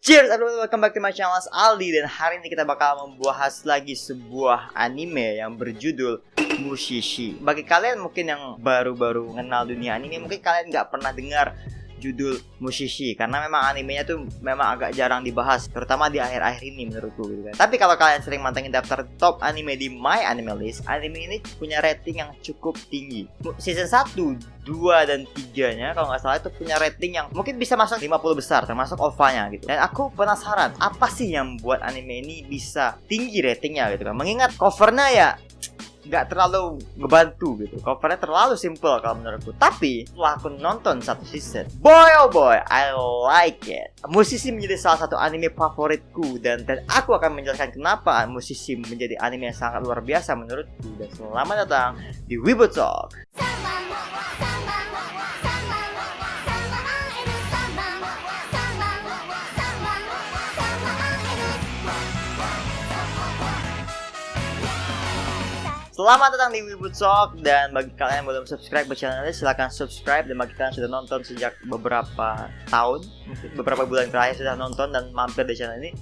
Cheers everyone, welcome back to my channel, Aldi. Dan hari ini kita bakal membahas lagi sebuah anime yang berjudul Mushishi. Bagi kalian mungkin yang baru-baru mengenal dunia anime, mungkin kalian nggak pernah dengar judul Mushishi, karena memang animenya tuh memang agak jarang dibahas, terutama di akhir-akhir ini menurutku gitu kan. Tapi kalau kalian sering mantengin daftar top anime di My Anime List, anime ini punya rating yang cukup tinggi. Season 1, 2, dan 3-nya kalau nggak salah itu punya rating yang mungkin bisa masuk 50 besar, termasuk OVA-nya gitu. Dan aku penasaran, apa sih yang buat anime ini bisa tinggi ratingnya gitu kan. Mengingat covernya ya nggak terlalu ngebantu gitu, covernya terlalu simple kalau menurutku. Tapi setelah aku nonton satu season, boy oh boy, I like it. Mushishi menjadi salah satu anime favoritku, dan aku akan menjelaskan kenapa Mushishi menjadi anime yang sangat luar biasa menurutku. Dan selamat datang di Wibu Talk. Selamat datang di Wibu Talk, dan bagi kalian yang belum subscribe ke channel ini, silahkan subscribe. Dan bagi kalian yang sudah nonton sejak beberapa tahun, mungkin beberapa bulan terakhir sudah nonton dan mampir di channel ini,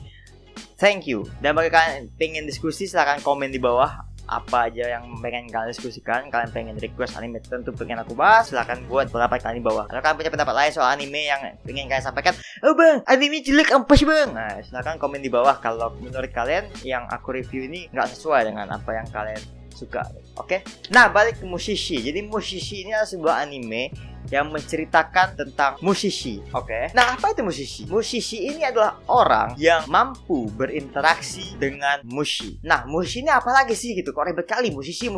thank you. Dan bagi kalian yang pengen diskusi, silahkan komen di bawah apa aja yang pengen kalian diskusikan. Kalian pengen request anime tertentu pengen aku bahas, silahkan buat pendapat kalian di bawah. Kalau kalian punya pendapat lain soal anime yang pengen kalian sampaikan, oh bang, anime jelek ampas bang, nah silahkan komen di bawah kalau menurut kalian yang aku review ini nggak sesuai dengan apa yang kalian suka. Oke? Nah, balik ke Mushishi. Jadi Mushishi ini adalah sebuah anime yang menceritakan tentang Mushishi. Oke? Nah, apa itu Mushishi? Mushishi ini adalah orang yang mampu berinteraksi dengan Mushi. Nah, Mushi ini apa lagi sih gitu? Kok ribet kali Mushi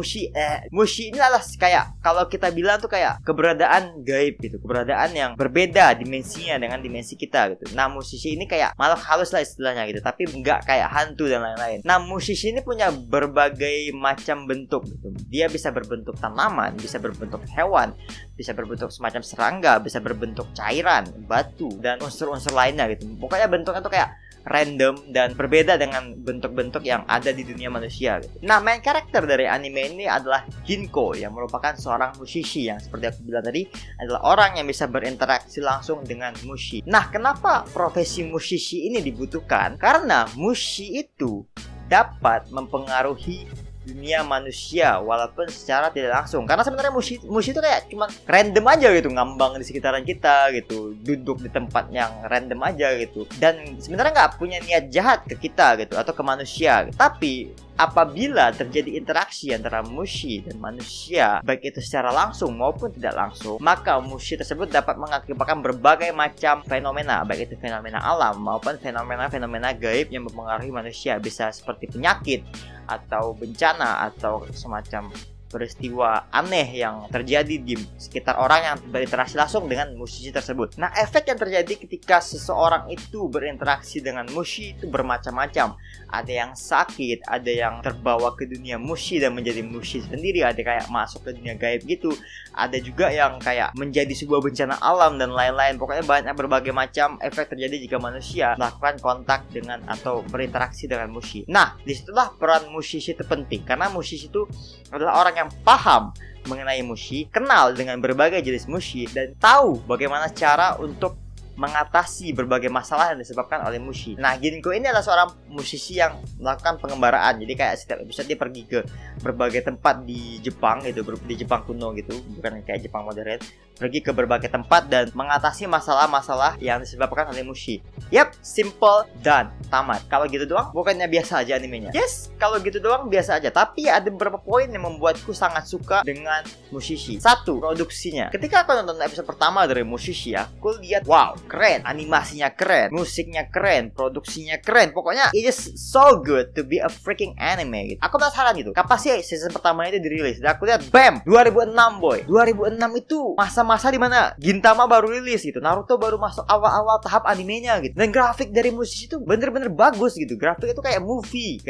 ini adalah kayak, kalau kita bilang tuh kayak keberadaan gaib gitu, keberadaan yang berbeda dimensinya dengan dimensi kita gitu. Nah, Mushishi ini kayak makhluk halus lah istilahnya gitu, tapi nggak kayak hantu dan lain-lain. Nah, Mushishi ini punya berbagai macam bentuk gitu. Dia bisa berbentuk tanaman, bisa berbentuk hewan, bisa berbentuk semacam serangga, bisa berbentuk cairan, batu, dan unsur-unsur lainnya gitu. Pokoknya bentuknya tuh kayak random dan berbeda dengan bentuk-bentuk yang ada di dunia manusia gitu. Nah, main karakter dari anime ini adalah Ginko, yang merupakan seorang Mushishi yang seperti aku bilang tadi adalah orang yang bisa berinteraksi langsung dengan Mushi. Nah, kenapa profesi Mushishi ini dibutuhkan? Karena Mushi itu dapat mempengaruhi dunia manusia walaupun secara tidak langsung. Karena sebenarnya Mushi itu kayak cuma random aja gitu, ngambang di sekitaran kita gitu, duduk di tempat yang random aja gitu, dan sebenarnya nggak punya niat jahat ke kita gitu atau ke manusia. Tapi apabila terjadi interaksi antara Mushi dan manusia, baik itu secara langsung maupun tidak langsung, maka Mushi tersebut dapat mengakibatkan berbagai macam fenomena, baik itu fenomena alam maupun fenomena-fenomena gaib yang mempengaruhi manusia. Bisa seperti penyakit atau bencana atau semacam peristiwa aneh yang terjadi di sekitar orang yang berinteraksi langsung dengan Mushi tersebut. Nah, efek yang terjadi ketika seseorang itu berinteraksi dengan Mushi itu bermacam-macam. Ada yang sakit, ada yang terbawa ke dunia Mushi dan menjadi Mushi sendiri, ada kayak masuk ke dunia gaib gitu, ada juga yang kayak menjadi sebuah bencana alam dan lain-lain. Pokoknya banyak berbagai macam efek terjadi jika manusia melakukan kontak dengan atau berinteraksi dengan Mushi. Nah, disitulah peran Mushishi itu penting, karena Mushishi itu adalah orang yang paham mengenai Mushi, kenal dengan berbagai jenis Mushi, dan tahu bagaimana cara untuk mengatasi berbagai masalah yang disebabkan oleh Mushi. Nah, Ginko ini adalah seorang musisi yang melakukan pengembaraan. Jadi kayak setiap episode dia pergi ke berbagai tempat di Jepang gitu, di Jepang kuno gitu, bukan kayak Jepang modern. Pergi ke berbagai tempat dan mengatasi masalah-masalah yang disebabkan oleh Mushi. Yap, simple dan tamat. Kalau gitu doang, bukannya biasa aja animenya? Yes, kalau gitu doang biasa aja. Tapi ada beberapa poin yang membuatku sangat suka dengan Mushishi. Satu, produksinya. Ketika aku nonton episode pertama dari Mushishi, aku lihat, wow, keren, animasinya keren, musiknya keren, produksinya keren. Pokoknya it is so good to be a freaking anime gitu. Aku penasaran gitu, kapan sih season pertama itu dirilis? Dan aku lihat, bam, 2006 boy. 2006 itu masa-masa dimana Gintama baru rilis gitu, Naruto baru masuk awal-awal tahap animenya gitu. Dan grafik dari Mushishi itu bener-bener bagus gitu. Grafik itu kayak movie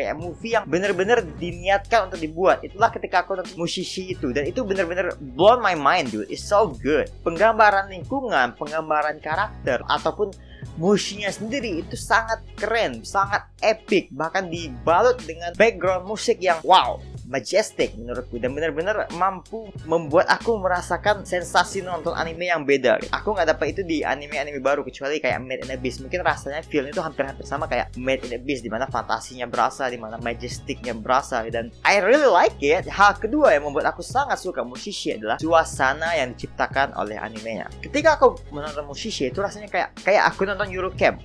yang bener-bener diniatkan untuk dibuat. Itulah ketika aku nonton Mushishi itu, dan itu bener-bener blow my mind dude. It's so good. Penggambaran lingkungan, penggambaran karakter, ataupun Mushinya sendiri itu sangat keren, sangat epic, bahkan dibalut dengan background musik yang wow, majestic menurutku, dan benar-benar mampu membuat aku merasakan sensasi nonton anime yang beda. Aku nggak dapat itu di anime-anime baru kecuali kayak Made in Abyss. Mungkin rasanya feel itu hampir-hampir sama kayak Made in Abyss, di mana fantasinya berasa, di mana majesticnya berasa, dan I really like it. Hal kedua yang membuat aku sangat suka Mushishi adalah suasana yang diciptakan oleh animenya. Ketika aku menonton Mushishi itu rasanya kayak aku nonton Eurocamp.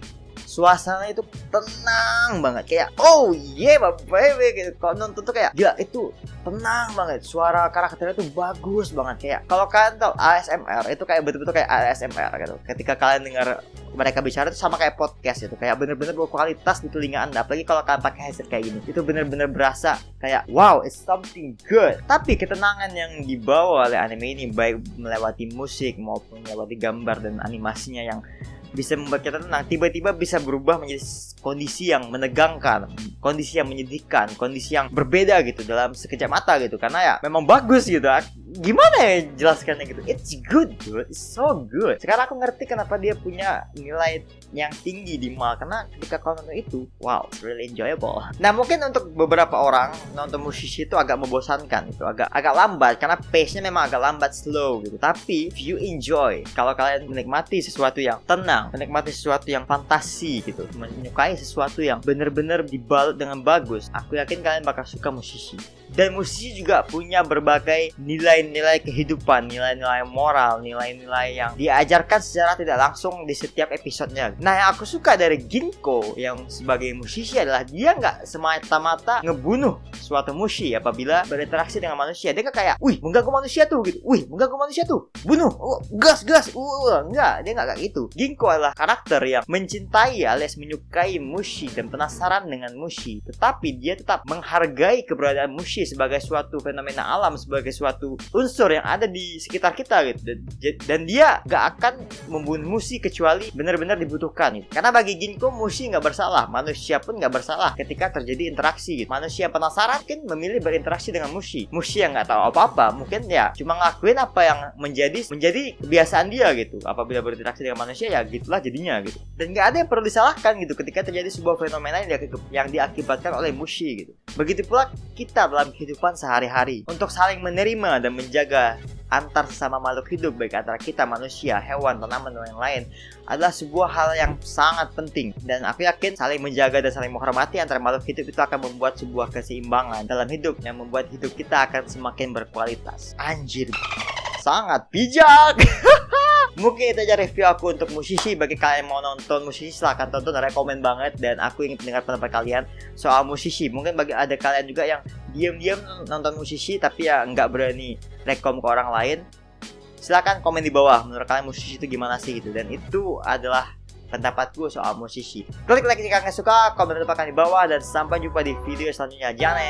Suasana itu tenang banget, kayak oh yeah baby gitu. Kalau nonton tuh kayak gila, itu tenang banget, suara karakternya tuh bagus banget. Kayak kalau kalian tahu ASMR itu kayak betul-betul kayak ASMR gitu. Ketika kalian dengar mereka bicara itu sama kayak podcast itu, kayak bener-bener berkualitas di telinga Anda. Apalagi kalau kalian pakai headset kayak gini, itu bener-bener berasa kayak wow, it's something good. Tapi ketenangan yang dibawa oleh anime ini, baik melewati musik maupun melewati gambar dan animasinya yang bisa membuat kita tenang, tiba-tiba bisa berubah menjadi kondisi yang menegangkan, kondisi yang menyedihkan, kondisi yang berbeda gitu dalam sekejap mata gitu. Karena ya memang bagus gitu. Gimana ya jelaskannya gitu? It's good dude, it's so good. Sekarang aku ngerti kenapa dia punya nilai yang tinggi di mall, karena ketika kau nonton itu, wow, it's really enjoyable. Nah mungkin untuk beberapa orang nonton Mushishi itu agak membosankan, itu agak lambat karena pace-nya memang agak lambat, slow gitu. Tapi if you enjoy, kalau kalian menikmati sesuatu yang tenang, menikmati sesuatu yang fantasi gitu, menyukai sesuatu yang benar-benar dibalut dengan bagus, aku yakin kalian bakal suka Mushishi. Dan Mushishi juga punya berbagai nilai-nilai kehidupan, nilai-nilai moral, nilai-nilai yang diajarkan secara tidak langsung di setiap episodenya. Nah yang aku suka dari Ginko yang sebagai Mushishi adalah dia nggak semata-mata ngebunuh suatu mushi apabila berinteraksi dengan manusia. Dia nggak kayak, wih mengganggu manusia tuh gitu, wih mengganggu manusia tuh, bunuh, gas, enggak, dia nggak kayak gitu. Ginko adalah karakter yang mencintai alias menyukai mushi dan penasaran dengan mushi, tetapi dia tetap menghargai keberadaan mushi sebagai suatu fenomena alam, sebagai suatu unsur yang ada di sekitar kita gitu. Dan dia gak akan membunuh mushi kecuali benar-benar dibutuhkan gitu. Karena bagi Ginko mushi gak bersalah, manusia pun gak bersalah ketika terjadi interaksi gitu. Manusia yang penasaran mungkin memilih berinteraksi dengan mushi yang gak tahu apa-apa, mungkin ya cuma ngelakuin apa yang menjadi kebiasaan dia gitu. Apabila berinteraksi dengan manusia ya gitulah jadinya gitu. Dan gak ada yang perlu disalahkan gitu ketika terjadi sebuah fenomena yang diakibatkan oleh mushi gitu. Begitu pula kita dalam kehidupan sehari-hari, untuk saling menerima dan menjaga antar sesama makhluk hidup, baik antara kita manusia, hewan, tanaman, dan lain-lain, adalah sebuah hal yang sangat penting. Dan aku yakin saling menjaga dan saling menghormati antara makhluk hidup itu akan membuat sebuah keseimbangan dalam hidup yang membuat hidup kita akan semakin berkualitas. Anjir, sangat bijak. Mungkin itu aja review aku untuk Mushishi. Bagi kalian yang mau nonton Mushishi, silahkan tonton, rekomen banget. Dan aku ingin mendengar pendapat kalian soal Mushishi. Mungkin bagi ada kalian juga yang diam-diam nonton Mushishi tapi ya nggak berani rekom ke orang lain, silahkan komen di bawah menurut kalian Mushishi itu gimana sih gitu. Dan itu adalah pendapatku soal Mushishi. Klik like jika kalian suka, komen pendapat kalian di bawah, dan sampai jumpa di video selanjutnya. Jangan